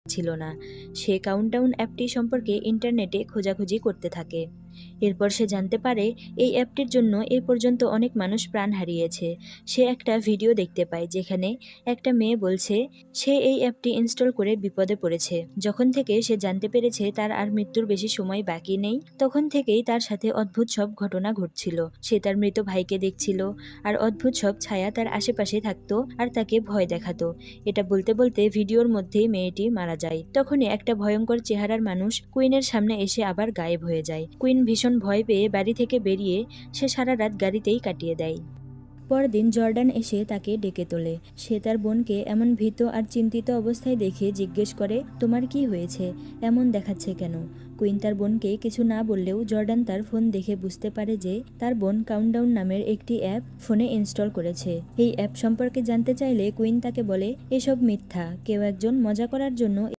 ছিল না। সে কাউন্টডাউন অ্যাপটি সম্পর্কে ইন্টারনেটে খোঁজাখুঁজি করতে থাকে। এরপর সে জানতে পারে এই অ্যাপটির জন্য এ পর্যন্ত অনেক মানুষ প্রাণ হারিয়েছে। সে একটা ভিডিও দেখতে পায় যেখানে একটা মেয়ে বলছে সে এই অ্যাপটি ইনস্টল করে বিপদে পড়েছে। যখন থেকে সে জানতে পেরেছে তার আর মৃত্যুর বেশি সময় বাকি নেই, তখন থেকেই তার সাথে অদ্ভুত সব ঘটনা ঘটছিল। সে তার মৃত ভাইকে দেখছিল, আর অদ্ভুত সব ছায়া তার আশেপাশে থাকতো আর তাকে ভয় দেখাতো। এটা বলতে বলতে ভিডিওর মধ্যেই মেয়েটি মারা যায়। তখনই একটা ভয়ঙ্কর চেহারার মানুষ কুইনের সামনে এসে আবার গায়েব হয়ে যায়। কুইন ভীষণ ভয় পেয়ে বাড়ি থেকে বেরিয়ে সে সারা রাত গাড়িতেই কাটিয়ে দেয়। পরদিন জর্ডান এসে তাকে ডেকে তোলে। সে তার বোনকে এমন ভীত আর চিন্তিত অবস্থায় দেখে জিজ্ঞেস করে, তোমার কি হয়েছে, এমন দেখাচ্ছে কেন? কুইন তার বোনকে কিছু না বললেও জর্ডান তার ফোন দেখে বুঝতে পারে যে তার বোন কাউন্টডাউন নামের একটি অ্যাপ ফোনে ইনস্টল করেছে। এই অ্যাপ সম্পর্কে জানতে চাইলে কুইন তাকে বলে এসব মিথ্যা, কেউ একজন মজা করার জন্য